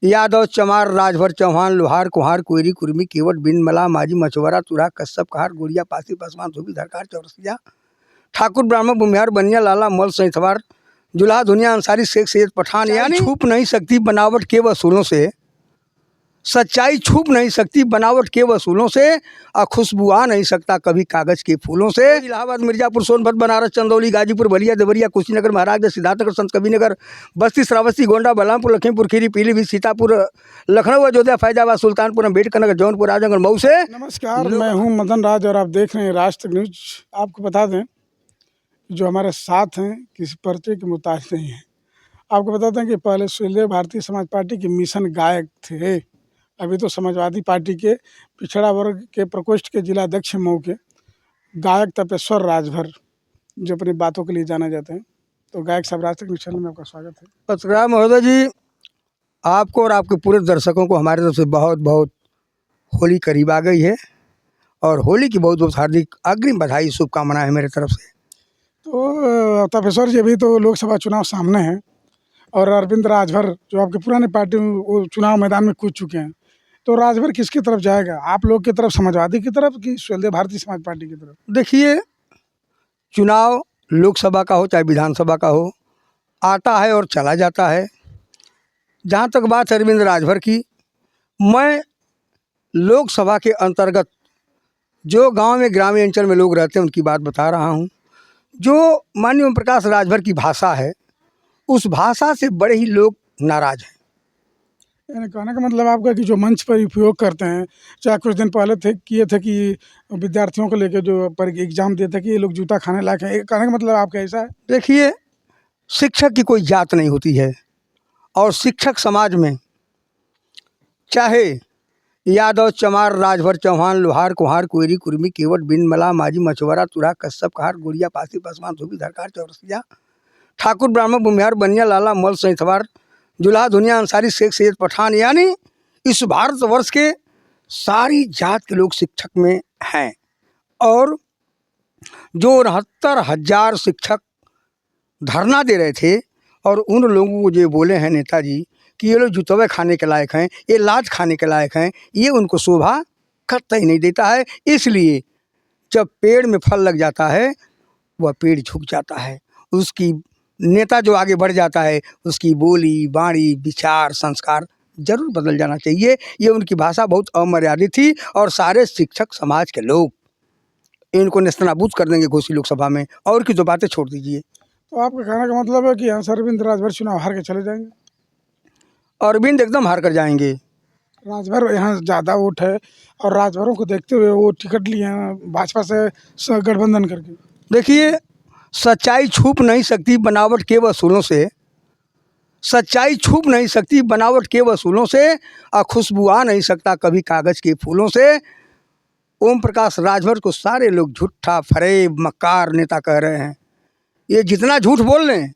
यादव चमार राजभर चौहान लोहार कुहार कोयरी कुर्मी केवट बिन मला माझी मछुआरा तुरा कश्यप कहार गोरिया पासी पासवान धोबी धरकार चौरसिया ठाकुर ब्राह्मण भूमिहार बनिया लाला मल सैतवार जुल्हा दुनिया अंसारी शेख सैयद पठान। यानी छुप नहीं सकती बनावट के वसूलों से, सच्चाई छुप नहीं सकती बनावट के वसूलों से, और खुशबू आ नहीं सकता कभी कागज के फूलों से। इलाहाबाद मिर्जापुर सोनभद्र बनारस चंदौली गाजीपुर बलिया देवरिया कुशीनगर महाराजगंज सिद्धार्थनगर संत कबीरनगर बस्ती श्रावस्ती गोंडा बलरामपुर लखीमपुर खीरी पीलीभीत सीतापुर लखनऊ अयोध्या फैजाबाद सुल्तानपुर अम्बेडकर नगर जौनपुर आजमगढ़ मऊ से। नमस्कार, मैं हूं मदन राज और आप देख रहे हैं राज तक न्यूज। आपको बता दें जो हमारे साथ हैं किसी पर्चे के मुताबिक नहीं हैं। आपको बता दें कि पहले सुहेलदेव भारतीय समाज पार्टी के मिशन गायक थे, अभी तो समाजवादी पार्टी के पिछड़ा वर्ग के प्रकोष्ठ के जिला अध्यक्ष मऊ के गायक तपेश्वर राजभर जो अपनी बातों के लिए जाना जाते हैं। तो गायक साहब राज तक न्यूज चैनल में आपका स्वागत है। पत्रकार महोदय जी, आपको और आपके पूरे दर्शकों को हमारे तरफ से बहुत बहुत होली करीब आ गई है और होली की बहुत बहुत हार्दिक अग्रिम बधाई शुभकामनाएं है मेरे तरफ से। तो तपेश्वर जी, अभी तो लोकसभा चुनाव सामने हैं और अरविंद राजभर जो आपके पुराने पार्टी में वो चुनाव मैदान में कूद चुके हैं, तो राजभर किसकी तरफ जाएगा? आप लोग की तरफ, समाजवादी की तरफ, कि सुहेलदेव भारतीय समाज पार्टी की तरफ? देखिए, चुनाव लोकसभा का हो चाहे विधानसभा का हो, आता है और चला जाता है। जहाँ तक बात है अरविंद राजभर की, मैं लोकसभा के अंतर्गत जो गांव में ग्रामीण अंचल में लोग रहते हैं उनकी बात बता रहा हूं। जो माननीय ओम प्रकाश राजभर की भाषा है, उस भाषा से बड़े ही लोग नाराज हैं। यानी कहने का मतलब आपका कि जो मंच पर उपयोग करते हैं, चाहे कुछ दिन पहले किए थे कि विद्यार्थियों को लेकर जो पर एग्जाम देते कि ये लोग जूता खाने लायक हैं, कहने का मतलब आपका ऐसा है? देखिए, शिक्षक की कोई जात नहीं होती है और शिक्षक समाज में चाहे यादव चमार राजभर चौहान लोहार कुहार कोयरी कुर्मी केवट बिन मला माझी मछुआरा तुरा कश्यप कहार गोरिया पासी पासवान धोबी धरकार चौरसिया ठाकुर ब्राह्मण भूमिहार बनिया लाला मल सैतवार जुल्हा दुनिया अंसारी शेख सैयद पठान। यानी इस भारतवर्ष के सारी जात के लोग शिक्षक में हैं और जो 69,000 शिक्षक धरना दे रहे थे और उन लोगों को जो बोले हैं नेताजी कि ये लोग जुतवे खाने के लायक हैं, ये लाज खाने के लायक हैं, ये उनको शोभा कतई नहीं देता है। इसलिए जब पेड़ में फल लग जाता है वह पेड़ झुक जाता है, उसकी नेता जो आगे बढ़ जाता है उसकी बोली बाणी विचार संस्कार जरूर बदल जाना चाहिए। ये उनकी भाषा बहुत अमर्यादित थी और सारे शिक्षक समाज के लोग इनको नेस्तनाबूद कर देंगे घोषी लोकसभा में, और की तो बातें छोड़ दीजिए। तो आपका कहने का मतलब है कि यहाँ से अरविंद राजभर चुनाव हार के चले जाएंगे? अरविंद एकदम हार कर जाएंगे। राजभर यहाँ ज़्यादा वोट है और राजभरों को देखते हुए वो टिकट लिए हैं भाजपा से गठबंधन करके। देखिए, सच्चाई छुप नहीं सकती बनावट के वसूलों से, सच्चाई छुप नहीं सकती बनावट के वसूलों से, और खुशबू आ नहीं सकता कभी कागज के फूलों से। ओम प्रकाश राजभर को सारे लोग झूठा फरेब मक्कार नेता कह रहे हैं। ये जितना झूठ बोल लें,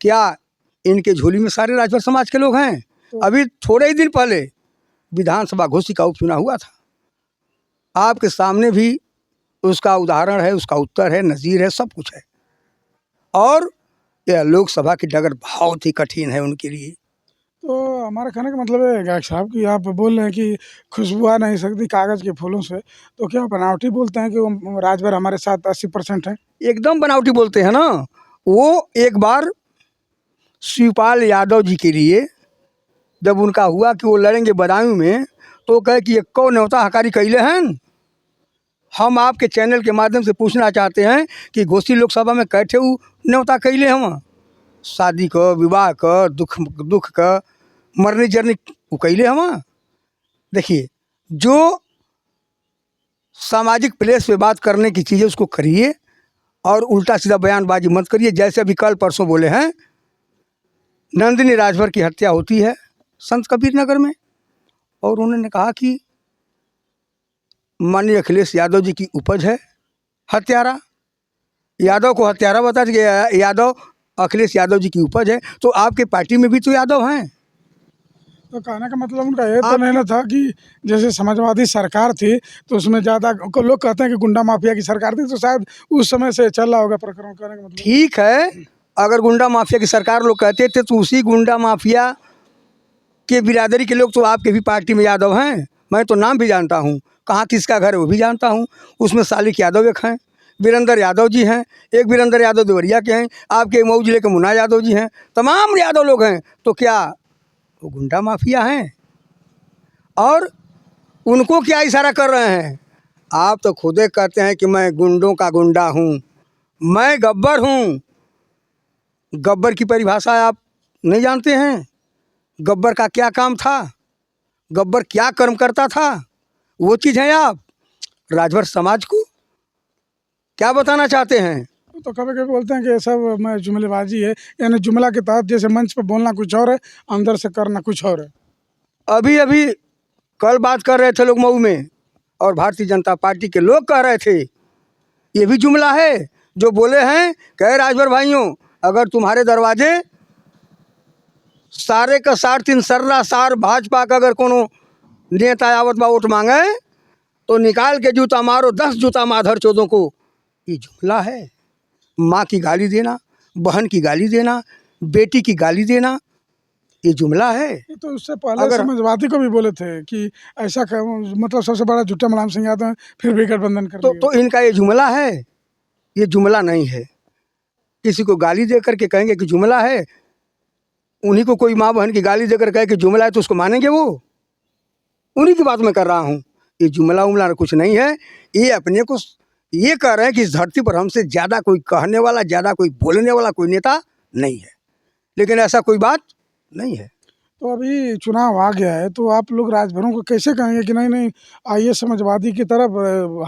क्या इनके झोली में सारे राजभर समाज के लोग हैं? अभी थोड़े ही दिन पहले विधानसभा घोषी का उपचुनाव हुआ था, आपके सामने भी उसका उदाहरण है, उसका उत्तर है, नज़ीर है, सब कुछ है। और यह लोकसभा की डगर बहुत ही कठिन है उनके लिए। तो हमारा कहने का मतलब है गायक साहब कि आप बोल रहे हैं कि खुशबू आ नहीं सकती कागज़ के फूलों से, तो क्या बनावटी बोलते हैं कि वो राजभर हमारे साथ 80% है? एकदम बनावटी बोलते हैं ना। वो एक बार शिवपाल यादव जी के लिए जब उनका हुआ कि वो लड़ेंगे बदायूं में, तो कहे कि एको न्योता हकारी कैले हैं। हम आपके चैनल के माध्यम से पूछना चाहते हैं कि घोसी लोकसभा में कैठे न्योता कैले हम, शादी का, विवाह का, दुख का, मरने जरने कैले हम। देखिए, जो सामाजिक प्लेस पे बात करने की चीज़ें उसको करिए और उल्टा सीधा बयानबाजी मत करिए। जैसे अभी कल परसों बोले हैं, नंदिनी राजभर की हत्या होती है संत कबीर नगर में, और उन्होंने कहा कि माननीय अखिलेश यादव जी की उपज है हत्यारा। यादव को हत्यारा बता दिया, यादव अखिलेश यादव जी की उपज है। तो आपके पार्टी में भी तो यादव हैं। तो कहने का मतलब उनका ये तो नहीं ना था कि जैसे समाजवादी सरकार थी तो उसमें ज़्यादा लोग कहते हैं कि गुंडा माफिया की सरकार थी, तो शायद उस समय से चल रहा होगा प्रकरण। कहने का मतलब ठीक है, अगर गुंडा माफिया की सरकार लोग कहते थे तो उसी गुंडा माफिया के बिरादरी के लोग तो आपके भी पार्टी में यादव हैं, मैं तो नाम भी जानता हूँ, कहाँ किसका घर है वो भी जानता हूँ। उसमें सालिक यादव एक हैं, वीरेंद्र यादव जी हैं, एक वीरेंद्र यादव देवरिया के हैं, आपके मऊ जिले के मुन्ना यादव जी हैं, तमाम यादव लोग हैं। तो क्या वो गुंडा माफिया हैं? और उनको क्या इशारा कर रहे हैं? आप तो खुद ही कहते हैं कि मैं गुंडों का गुंडा हूँ, मैं गब्बर हूँ। गब्बर की परिभाषा आप नहीं जानते हैं? गब्बर का क्या काम था, गब्बर क्या कर्म करता था, वो चीज़ है आप। राजभर समाज को क्या बताना चाहते हैं? तो कभी कभी बोलते हैं कि ये सब मैं जुमलेबाजी है, यानी जुमला के तहत जैसे मंच पर बोलना कुछ और है, अंदर से करना कुछ और है। अभी अभी कल बात कर रहे थे लोग मऊ में, और भारतीय जनता पार्टी के लोग कह रहे थे ये भी जुमला है जो बोले हैं। कहे राजभर भाइयों, अगर तुम्हारे दरवाजे सारे का सार तीन सर्रा सार भाजपा का अगर कोनो नेता आवत बा वोट मांगे तो निकाल के जूता मारो 10 जूता माधर चौदों को। ये जुमला है। माँ की गाली देना, बहन की गाली देना, बेटी की गाली देना, ये जुमला है। ये तो उससे पहले समाजवादी को भी बोले थे कि ऐसा मतलब सबसे बड़ा झूठा मुलायम सिंह यादव है, फिर भी गठबंधन कर लिया। तो इनका ये जुमला है? ये जुमला नहीं है। किसी को गाली दे करके कहेंगे कि जुमला है, उन्हीं को कोई माँ बहन की गाली देकर कहे कि जुमला है तो उसको मानेंगे? वो उन्हीं की बात मैं कर रहा हूँ। ये जुमला उमला कुछ नहीं है। ये अपने को ये कह रहे हैं कि इस धरती पर हमसे ज़्यादा कोई कहने वाला, ज़्यादा कोई बोलने वाला कोई नेता नहीं है, लेकिन ऐसा कोई बात नहीं है। तो अभी चुनाव आ गया है, तो आप लोग राजभरों को कैसे कहेंगे कि नहीं नहीं आइए समाजवादी की तरफ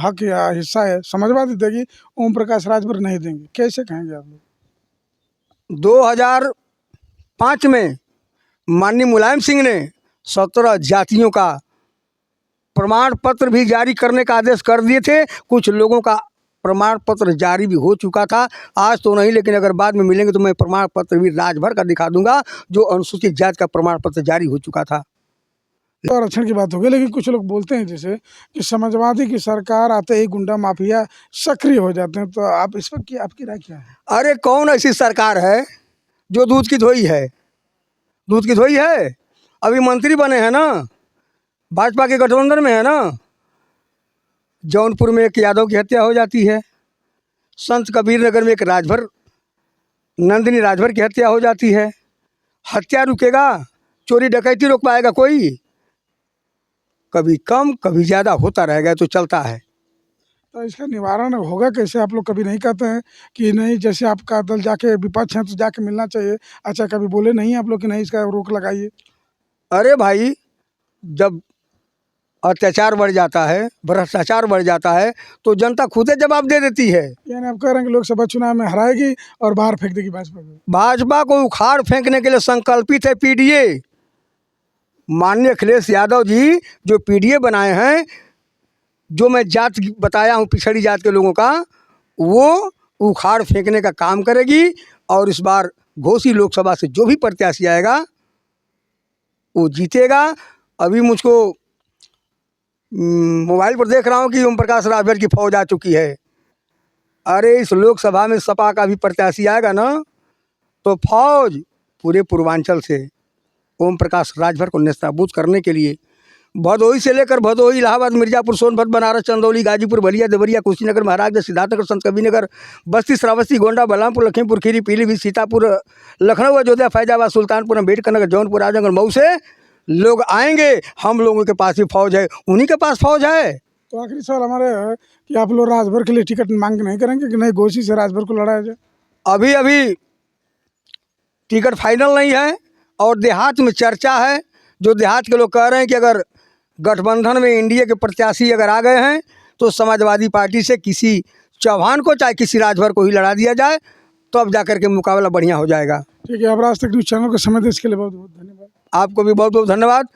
हक या हिस्सा है समाजवादी देगी, ओम प्रकाश राजभर नहीं देंगे, कैसे कहेंगे आप लोग? 2005 में माननीय मुलायम सिंह ने 17 जातियों का प्रमाण पत्र भी जारी करने का आदेश कर दिए थे। कुछ लोगों का प्रमाण पत्र जारी भी हो चुका था, आज तो नहीं, लेकिन अगर बाद में मिलेंगे तो मैं प्रमाण पत्र भी राजभर का दिखा दूंगा जो अनुसूचित जाति का प्रमाण पत्र जारी हो चुका था। तो आरक्षण की बात हो गई, लेकिन कुछ लोग बोलते हैं जैसे कि समाजवादी की सरकार आते ही गुंडा माफिया सक्रिय हो जाते हैं, तो आप इस पर आपकी राय क्या है? अरे कौन ऐसी सरकार है जो दूध की धोई है? दूध की धोई है? अभी मंत्री बने हैं ना, भाजपा के गठबंधन में है ना। जौनपुर में एक यादव की हत्या हो जाती है, संत कबीर नगर में एक राजभर नंदिनी राजभर की हत्या हो जाती है। हत्या रुकेगा? चोरी डकैती रोक पाएगा कोई? कभी कम कभी ज़्यादा होता रहेगा, तो चलता है। तो इसका निवारण होगा कैसे? आप लोग कभी नहीं कहते हैं कि नहीं, जैसे आपका दल जाके विपक्ष है तो जाके मिलना चाहिए, अच्छा कभी बोले नहीं आप लोग कि नहीं इसका रोक लगाइए? अरे भाई, जब अत्याचार बढ़ जाता है, भ्रष्टाचार बढ़ जाता है, तो जनता खुद ही जवाब दे देती है। यानी आप कह रहे हैं कि लोकसभा चुनाव में हराएगी और बाहर फेंक देगी भाजपा को? भाजपा को उखाड़ फेंकने के लिए संकल्पित है पीडीए। माननीय अखिलेश यादव जी जो पीडीए बनाए हैं, जो मैं जात बताया हूँ पिछड़ी जात के लोगों का, वो उखाड़ फेंकने का काम करेगी। और इस बार घोसी लोकसभा से जो भी प्रत्याशी आएगा वो जीतेगा। अभी मुझको मोबाइल पर देख रहा हूँ कि ओम प्रकाश राजभर की फौज आ चुकी है। अरे इस लोकसभा में सपा का भी प्रत्याशी आएगा ना, तो फौज पूरे पूर्वांचल से ओम प्रकाश राजभर को नेस्ताबूद करने के लिए भदोही से लेकर भदोही, इलाहाबाद, मिर्जापुर, सोनभद्र, बनारस, चंदौली, गाजीपुर, बलिया, देवरिया, कुशीनगर, महाराजगंज, सिद्धार्थनगर, संत कबीरनगर, बस्ती, श्रावस्ती, गोंडा, बलरामपुर, लखीमपुर खीरी, पीलीभीत, सीतापुर, लखनऊ, अयोध्या, फैजाबाद, सुल्तानपुर, अम्बेडकर नगर, जौनपुर, आजमगढ़, मऊ से लोग आएंगे। हम लोगों के पास भी फौज है, उन्हीं के पास फौज है। तो आखिरी सवाल हमारे है कि आप लोग राजभर के लिए टिकट मांग नहीं करेंगे कि नहीं घोसी से राजभर को लड़ाया जाए? अभी अभी टिकट फाइनल नहीं है, और देहात में चर्चा है। जो देहात के लोग कह रहे हैं कि अगर गठबंधन में एनडीए के प्रत्याशी अगर आ गए हैं तो समाजवादी पार्टी से किसी चौहान को चाहे किसी राजभर को ही लड़ा दिया जाए, तो अब जाकर के मुकाबला बढ़िया हो जाएगा। ठीक है, अब राज तक न्यूज़ चैनल को समय देने इसके लिए बहुत बहुत धन्यवाद। आपको भी बहुत बहुत धन्यवाद।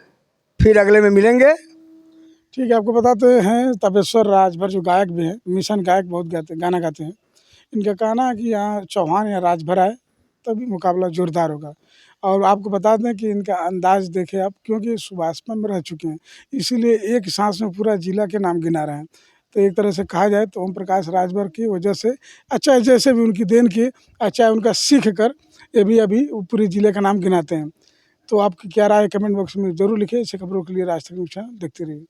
फिर अगले में मिलेंगे। ठीक है, आपको बताते हैं तपेश्वर राजभर जो गायक भी हैं, मिशन गायक, बहुत गाना गाते हैं। इनका कहना है कि यहाँ चौहान या राजभर आए तभी मुकाबला जोरदार होगा। और आपको बता दें कि इनका अंदाज़ देखें आप, क्योंकि सुभाषपा में रह चुके हैं, इसीलिए एक सांस में पूरा जिला के नाम गिना रहे हैं। तो एक तरह से कहा जाए तो ओम प्रकाश राजभर की वजह से, अच्छा जैसे भी उनकी देन की, अच्छा उनका सीख कर ये भी अभी पूरे ज़िले का नाम गिनाते हैं। तो आपकी क्या राय है कमेंट बॉक्स में ज़रूर लिखिए। ऐसे खबरों के लिए राज तक न्यूज़ चैनल देखते रहिए।